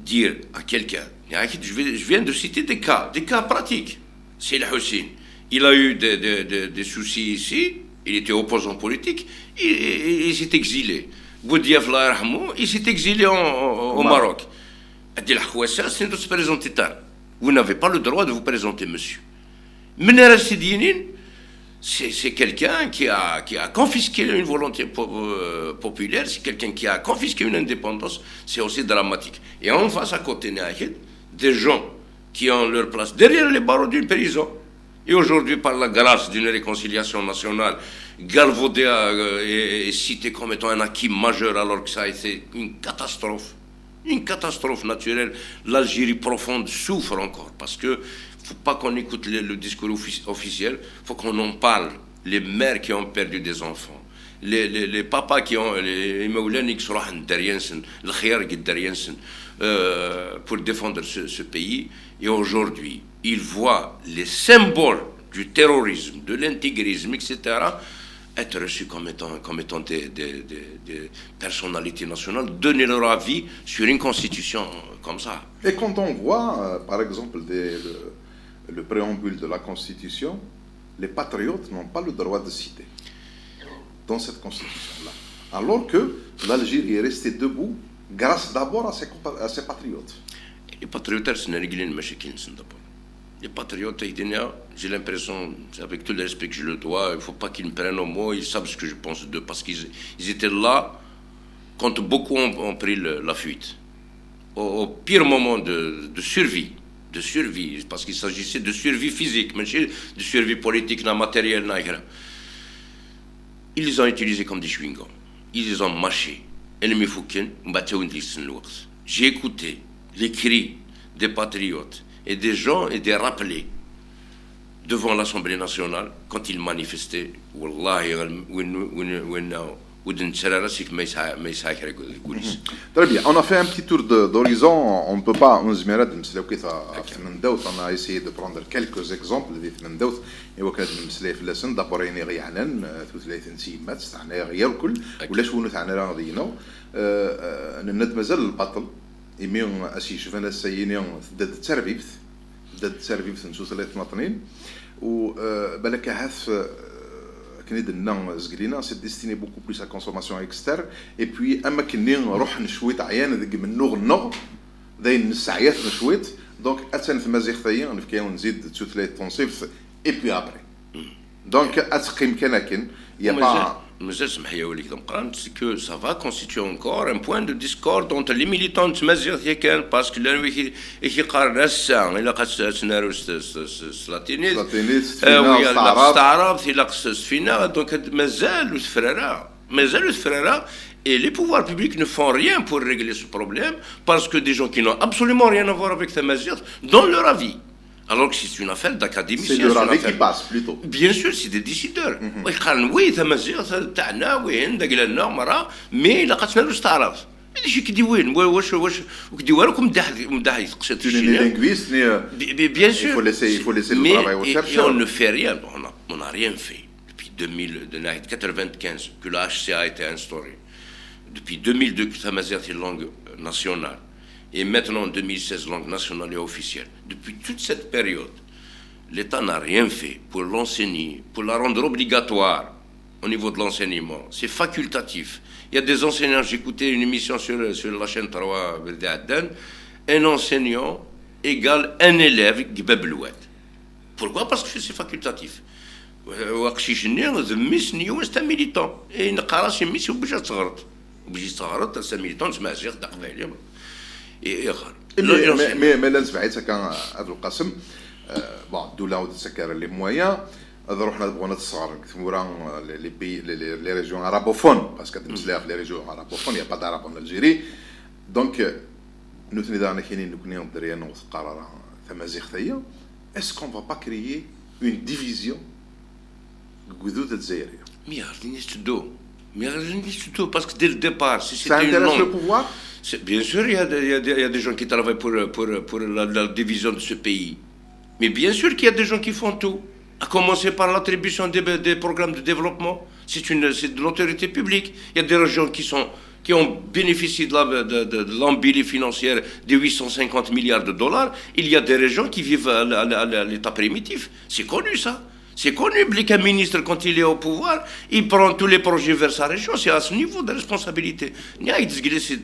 Dire à quelqu'un, je viens de citer des cas pratiques. C'est le Hussein. Il a eu des soucis ici, il était opposant politique, il s'est exilé. Boudiaf, il s'est exilé au Maroc. Vous n'avez pas le droit de vous présenter, monsieur. Mener al-Sidinin, c'est quelqu'un qui a confisqué une volonté populaire, c'est quelqu'un qui a confisqué une indépendance, c'est aussi dramatique. Et en face, à côté, des gens qui ont leur place derrière les barreaux d'une prison. Et aujourd'hui, par la grâce d'une réconciliation nationale, galvaudée et cité comme étant un acquis majeur, alors que ça a été une catastrophe naturelle. L'Algérie profonde souffre encore, parce que faut pas qu'on écoute le discours officiel, faut qu'on en parle. Les mères qui ont perdu des enfants, les papas qui ont pour défendre ce pays. Et aujourd'hui, ils voient les symboles du terrorisme, de l'intégrisme, etc., être reçus comme étant des personnalités nationales, donner leur avis sur une constitution comme ça. Et quand on voit, par exemple, le préambule de la Constitution, les patriotes n'ont pas le droit de citer dans cette Constitution-là. Alors que l'Algérie est restée debout grâce d'abord à ses patriotes. Les patriotes, c'est une règle d'abord. Les patriotes, j'ai l'impression, avec tout le respect que je le dois, il ne faut pas qu'ils me prennent au mot, ils savent ce que je pense d'eux, parce qu'ils étaient là quand beaucoup ont pris la fuite. Au pire moment de survie, parce qu'il s'agissait de survie physique, mais de survie politique, matérielle. Ils les ont utilisés comme des chewing-gums. Ils les ont mâchés. J'ai écouté les cris des patriotes et des gens et des rappelés devant l'Assemblée nationale quand ils manifestaient. Wallahi, Très bien, on a fait un petit tour d'horizon, on ne peut pas, on a essayé de prendre quelques exemples. D'abord, إميون أشي شفنا السينيون ضد تربيبث نشوف ثلاث مطنين وبلك هاف كنيد النام زقلينا سي ديستيني بوكو بليس ا كونسوماسيون اكستر اي بوي اما كني نروح نشويت عيان ذيك من نوغ ذين السعيات نشويت دونك اتن في مزيغ ثايا نفكيو نزيد ثلاث تنصيف اي بوي ابري دونك اتقيم كناكن يا با Monsieur c'est que ça va constituer encore un point de discorde entre les militants de Mazir parce que l'un qui قارن الساعة إلا قد سناروس سلاطينيز استعراب إلا قد سفينة donc مازال الفرارة et les pouvoirs publics ne font rien pour régler ce problème parce que des gens qui n'ont absolument rien à voir avec Mazir donnent leur avis. Alors que c'est une affaire d'académiciens. C'est le rabais qui passe plutôt. Bien sûr, c'est des décideurs. ويقارن وي تمازيغ تاعنا وين داك لنا مرة مي لقاتنا الاستعراض. هذا شي كدي وين واش وكدي والكم مدح يتقشط Tu n'es ni linguiste ni. Bien sûr. Il faut laisser le Mais travail aux chercheurs. on ne fait rien. On n'a rien fait. Depuis 1995 que la HCA a été instaurée. Depuis 2002 que Tamazight est langue nationale. Et maintenant en 2016 langue nationale et officielle. Depuis toute cette période, l'État n'a rien fait pour l'enseigner, pour la rendre obligatoire au niveau de l'enseignement. C'est facultatif. Il y a des enseignants, j'écoutais une émission sur la chaîne 3 Verdi Addan, un enseignant égale un élève Gbablouet. Pourquoi? Parce que c'est facultatif. C'est un militant. Et il n'a c'est un militant, c'est un mais là سمعت كان ابو القاسم بون الدوله وتسكر لي مويان رحنا بغينا نتصغر ورا لي بي لي ريجيون arabophones parce que بالنسبه لي ريجيون arabophones il y a pas d'arabe en Algérie donc نوتني دانا كاينين نكوني دريان وتقرر تمازيغ ثيا est-ce qu'on va pas créer une division جذود الجزائريه mais rien du tout parce que dès le départ si ça intéresse le pouvoir. Bien sûr, il y a des gens qui travaillent pour la division de ce pays. Mais bien sûr qu'il y a des gens qui font tout. À commencer par l'attribution des programmes de développement. C'est de l'autorité publique. Il y a des régions qui ont bénéficié de l'embellie financière de 850 milliards de dollars. Il y a des régions qui vivent à l'état primitif. C'est connu ça. C'est connu qu'un ministre, quand il est au pouvoir, il prend tous les projets vers sa région. C'est à ce niveau de responsabilité.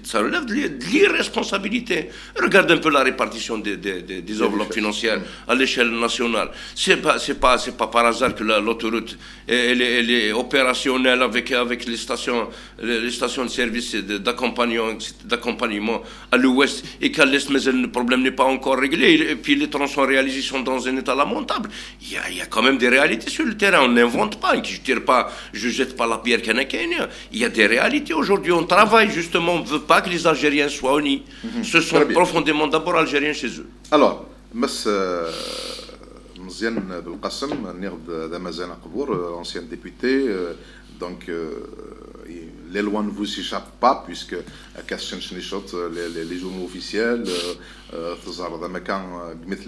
Ça relève de l'irresponsabilité. Regarde un peu la répartition des enveloppes financières à l'échelle nationale. C'est pas par hasard que l'autoroute elle est opérationnelle avec les stations de service d'accompagnement à l'ouest et qu'à l'est, mais le problème n'est pas encore réglé. Et puis les tronçons réalisés sont dans un état lamentable. Il y a quand même des réalités sur le terrain, on n'invente pas, je jette pas la pierre canadienne. Il y a des réalités aujourd'hui, on travaille justement, on ne veut pas que les Algériens soient unis. Ce sont profondément d'abord Algériens chez eux. Alors, Mziane Belkacem, Nird Damazan Akbour, ancien député, donc les lois ne vous échappent pas, puisque les journaux officiels,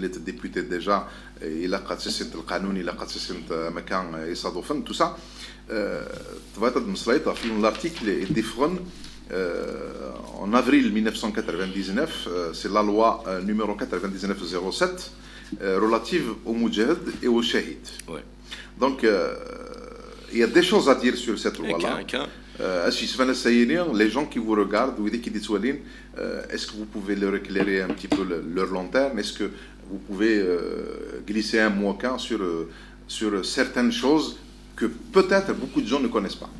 les députés déjà, il a قد القانون il a قد مكان يصادفن tout ça. L'article est défrone en avril 1999, c'est la loi numéro 9907 relative au Moudjahid et au Shahid. Ouais. Donc, il y a des choses à dire sur cette loi-là. Les gens qui vous regardent, est-ce que vous pouvez leur éclairer un petit peu leur lanterne? Est-ce que vous pouvez glisser un mot sur certaines choses que peut-être beaucoup de gens ne connaissent pas?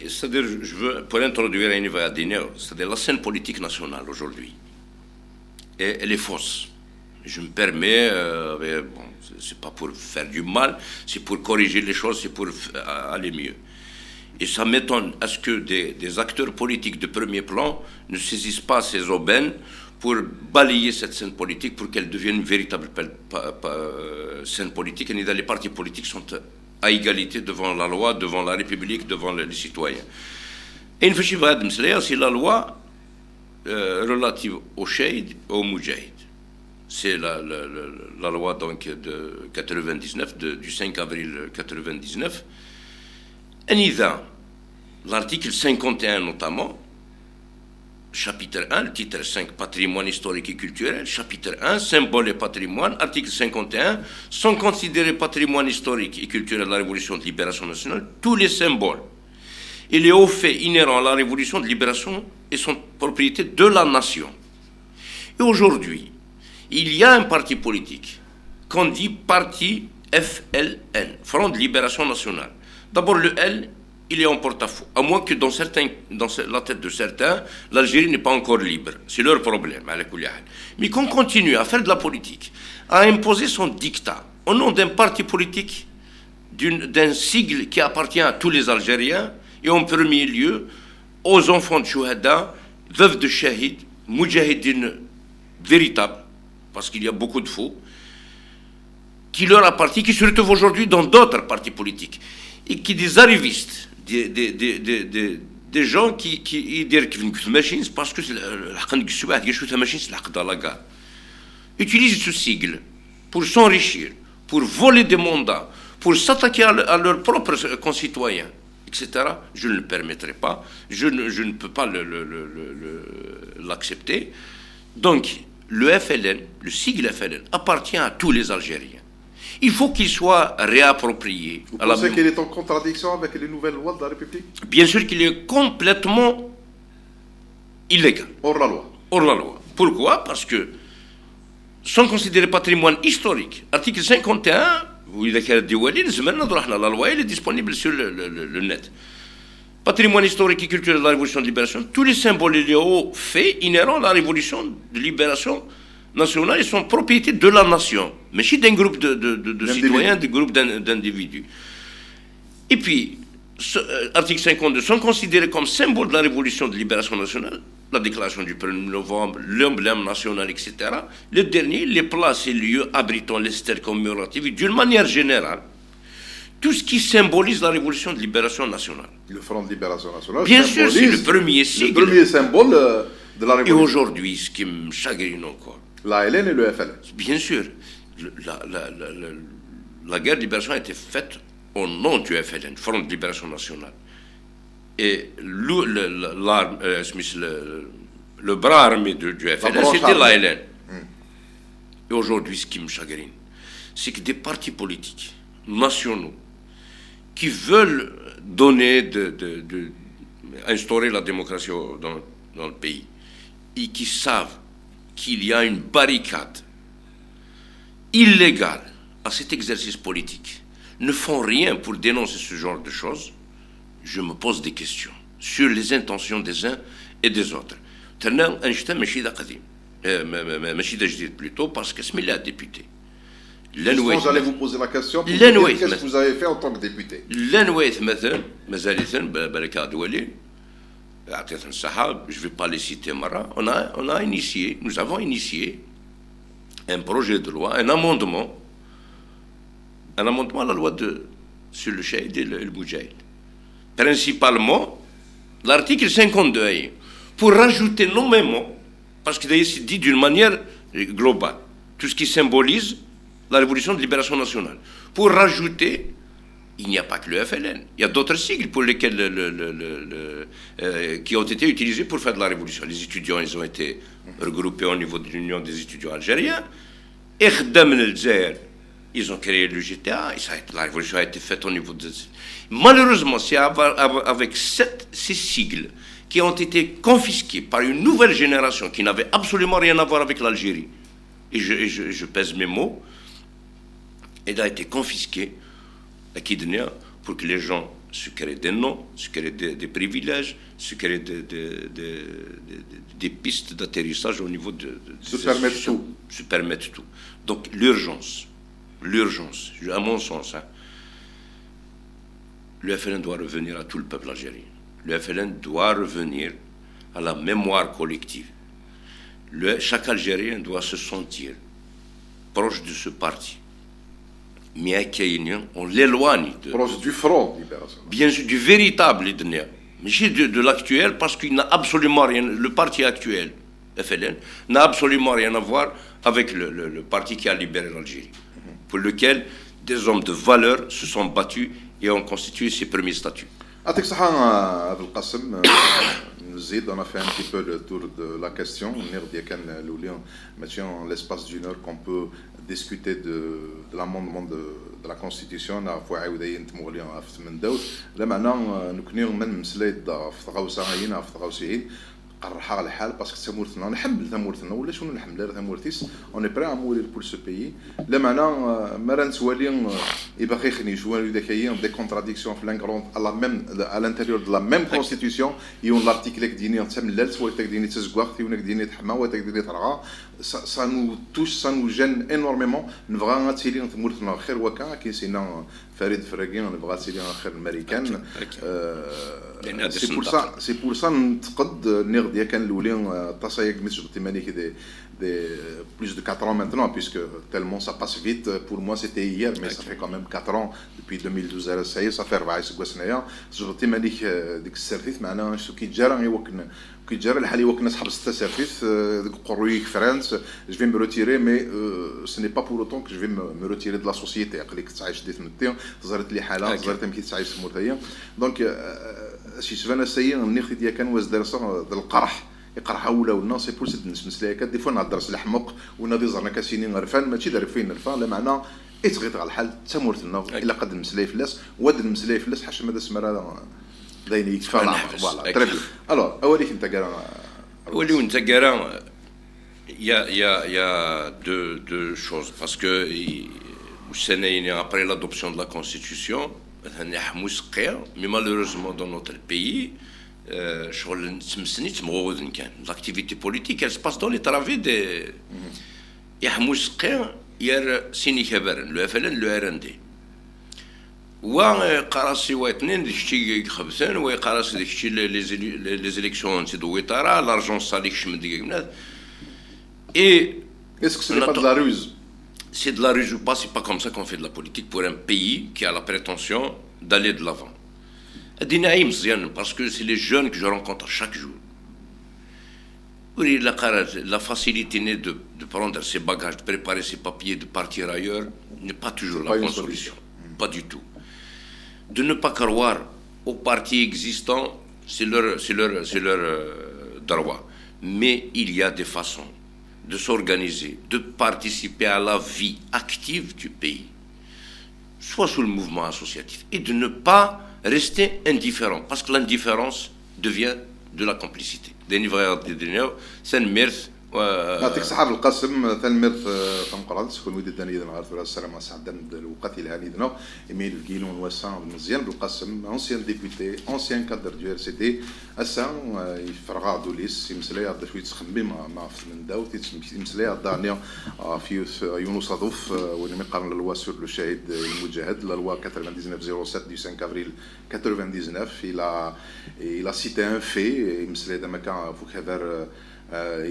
C'est-à-dire, je veux, pour introduire un niveau à dîner, c'est-à-dire la scène politique nationale aujourd'hui, et elle est fausse. Je me permets, bon, c'est pas pour faire du mal, c'est pour corriger les choses, c'est pour aller mieux. Et ça m'étonne à ce que des acteurs politiques de premier plan ne saisissent pas ces aubaines pour balayer cette scène politique, pour qu'elle devienne une véritable scène politique. Et les partis politiques sont à égalité devant la loi, devant la République, devant les citoyens. Et une fois, c'est la loi relative au Shahid et au Moudjahid. C'est la loi donc de 99, du 5 avril 99. L'article 51 notamment, chapitre 1, le titre 5, patrimoine historique et culturel, chapitre 1, symboles et patrimoine, article 51, sont considérés patrimoine historique et culturel de la Révolution de libération nationale, tous les symboles et les hauts faits inhérents à la Révolution de libération et sont propriété de la nation. Et aujourd'hui, il y a un parti politique qu'on dit parti FLN, Front de Libération Nationale. D'abord, le L, il est en porte-à-faux. À moins que dans la tête de certains, l'Algérie n'est pas encore libre. C'est leur problème. Mais qu'on continue à faire de la politique, à imposer son dictat au nom d'un parti politique, d'un sigle qui appartient à tous les Algériens, et en premier lieu aux enfants de Chouhada, veuves de Shahid, Moudjahidines véritables, parce qu'il y a beaucoup de faux, qui leur appartient, qui se retrouvent aujourd'hui dans d'autres partis politiques, et qui des arrivistes, des gens qui disent qu'ils viennent machines parce que utilisent ce sigle pour s'enrichir, pour voler des mandats, pour s'attaquer à leurs propres concitoyens, etc. Je ne le permettrai pas, je ne peux pas l'accepter. Donc, le FLN, le sigle FLN, appartient à tous les Algériens. Il faut qu'il soit réapproprié. Vous pensez qu'il est en contradiction avec les nouvelles lois de la République? Bien sûr qu'il est complètement illégal. Hors la loi. Hors la loi. Pourquoi? Parce que, sans considérer patrimoine historique, article 51, la loi elle est disponible sur le net. Patrimoine historique et culturel de la Révolution de libération, tous les symboles et les hauts faits inhérents à la Révolution de libération nationale, ils sont propriété de la nation, mais chez d'un groupe de citoyens, d'un groupe d'individus. Et puis, article 52, sont considérés comme symbole de la Révolution de libération nationale, la déclaration du 1er novembre, l'emblème national, etc. Le dernier, les places et lieux abritant les stèles commémoratives, d'une manière générale, tout ce qui symbolise la Révolution de libération nationale. Le Front de libération nationale. Bien sûr, c'est le premier sigle. Le premier symbole de la Révolution. Et aujourd'hui, ce qui me chagrine encore. L'ALN et le FLN. Bien sûr, la guerre de libération a été faite au nom du FLN, Front de libération nationale. Et le bras armé du FLN, c'était l'ALN. Et aujourd'hui, ce qui me chagrine, c'est que des partis politiques nationaux qui veulent donner, instaurer la démocratie dans le pays, et qui savent qu'il y a une barricade illégale à cet exercice politique, ne font rien pour dénoncer ce genre de choses, je me pose des questions sur les intentions des uns et des autres. Plutôt parce que c'est la député. J'allais vous poser la question pour dire qu'est-ce que vous avez fait en tant que député. Je ne vais pas les citer, nous avons initié un projet de loi, un amendement à la loi sur le Chaïd et le Boudjaïd. Principalement, l'article 52, pour rajouter nommément, parce que d'ailleurs c'est dit d'une manière globale, tout ce qui symbolise la Révolution de libération nationale. Pour rajouter, il n'y a pas que le FLN, il y a d'autres sigles pour lesquels qui ont été utilisés pour faire de la Révolution. Les étudiants, ils ont été regroupés au niveau de l'Union des étudiants algériens. Ils ont créé le GTA, la Révolution a été faite au niveau de... Malheureusement, c'est avec ces sigles qui ont été confisqués par une nouvelle génération qui n'avait absolument rien à voir avec l'Algérie. Et je pèse mes mots. Elle a été confisquée à Kidnia pour que les gens se créent des noms, se créent des privilèges, se créent des pistes d'atterrissage au niveau se permettre tout. Se permettre tout. Donc l'urgence, à mon sens, le FLN doit revenir à tout le peuple algérien. Le FLN doit revenir à la mémoire collective. Chaque Algérien doit se sentir proche de ce parti. Mais on l'éloigne proche du Front de libération. Bien sûr, du véritable Idnia. Mais de l'actuel, parce qu'il n'a absolument rien, le parti actuel, FLN, n'a absolument rien à voir avec le parti qui a libéré l'Algérie, pour lequel des hommes de valeur se sont battus et ont constitué ses premiers statuts. Atek Sahan Abdel Qassem, on a fait un petit peu le tour de la question. Maintenant, l'espace d'une heure qu'on peut discuter de l'amendement de la Constitution. Là maintenant, nous قرحها الحال باسكو ثمورتنا نحمل ثمورتنا ولا شنو نحمل ثمورتيس اون بري ا مورير بور سو بيي لا معنى مران سوالين يبغي خني شوال داكاين دي كونتراديكسيون فلانغرون على ميم على لانتيريور دو لا ميم كونستيتيوسيون يون لارتيكل ديني تملل سوا ديني تزكواخ تيونك ديني تحما وتاك ديني ترغا ça nous touche, ça nous gêne énormément. Nous devons attirer notre mourte dans le khir waka qui c'est non Farid Faragin on devra attirer un khir américain سي بور سا نتقد نيغ ديال كان الاولين تصايق مثل تيمانيك des plus de 4 ans maintenant, puisque tellement ça passe vite. Pour moi, c'était hier, mais ça fait quand même 4 ans, depuis 2012, ça fait 4 سنين. جربتي مانيك ديك السيرفيس معنا شو كيتجرى يوكن كيتجرى الحال يوكن صحاب 6 سيرفيس قرويك فرانس je vais me retirer, mais ce n'est pas pour autant que je vais me retirer de la société. قليك تعيش ديت متي ظهرت لي حاله ظهرت يمكن تعيش سمورتيه دونك شي سفانا سيء نيخ ديال كان واش دراسه ديال القرح يقرحها ولا الناس سي بور سد نسمس ليها دي فوا نهضر سلحمق ونادي زرنا كاسينين غرفان ماشي دار فين الفان لا معنى اتغيط على الحال تمورتنا الا قد المسلاي فلاس واد المسلاي فلاس حاش ما داسمرا داين يكفى فوالا تري بيان الوغ اوليك انت كارا اولي وانت كارا يا deux choses parce que après l'adoption de la constitution mais malheureusement dans notre pays شغل تمسني تمغوذن كان l'activité politique elle se passe dans les travées des يحموس قيا ير سيني كبرن لو فلان لو ارندي وقراسي واثنين ديكشي خبثان وقراسي ديكشي لي زيليكسيون سيدو ويطارا لارجون صاليك شمن ديك الناس et est-ce que ce n'est pas de la ruse? C'est de la ruse ou pas, c'est pas comme ça qu'on fait de la politique pour un pays qui a la prétention d'aller de l'avant. Parce que c'est les jeunes que je rencontre chaque jour. La facilité de prendre ses bagages, de préparer ses papiers, de partir ailleurs, n'est pas toujours la bonne solution. Pas du tout. De ne pas croire aux partis existants, c'est leur droit. Mais il y a des façons de s'organiser, de participer à la vie active du pays, soit sous le mouvement associatif, et de ne pas rester indifférent, parce que l'indifférence devient de la complicité. C'est une merde. يعطيك صحاب القاسم ثالميرث تنقرض سكون ودي داني دنا غير السلام سعدان الوقت الى هاني دنا ايميل الكيلون وسام مزيان بالقاسم انسيان ديبوتي انسيان كادر دو ار سي دي اسا يفرغا دوليس يمسلاي هذا شويه تخمم ما في من داو يمسلاي هذا في يونس ضوف ولم يقارن للوا سور لو شاهد المجاهد لا لوا 9907 du 5 avril 99 il a cité un fait يمسلاي هذا ما كان فوق هذا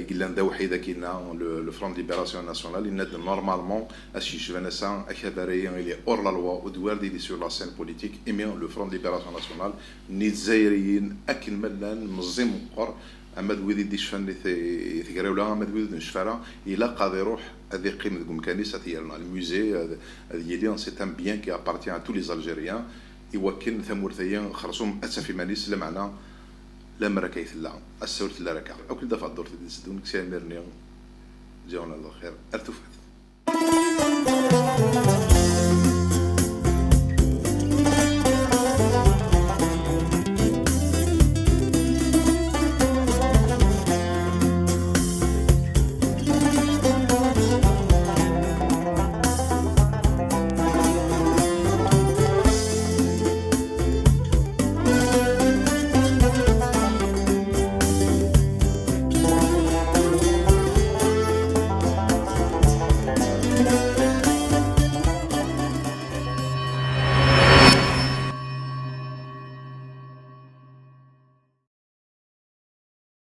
il a le Front de Libération Nationale, il est normalement il est hors la loi, il est sur la scène politique, et bien le Front de Libération Nationale, Nizayriyin, Akilmelan, Mzim Qor, Ahmed Widi Dishfan, Thigaroula, Ahmed Widi Nshfara, il a Qaderouh, Adiqim de Gumkani, Satirna, le musée, c'est un bien qui appartient à tous les Algériens, Iwakin, Thamourthayan, Kharsoum, Atsafimanis, le Mana. لا مرة كيث لا السورة لا ركع أو كل دفعة دورت تسدون كسامرني جاونا الله خير أرتفعت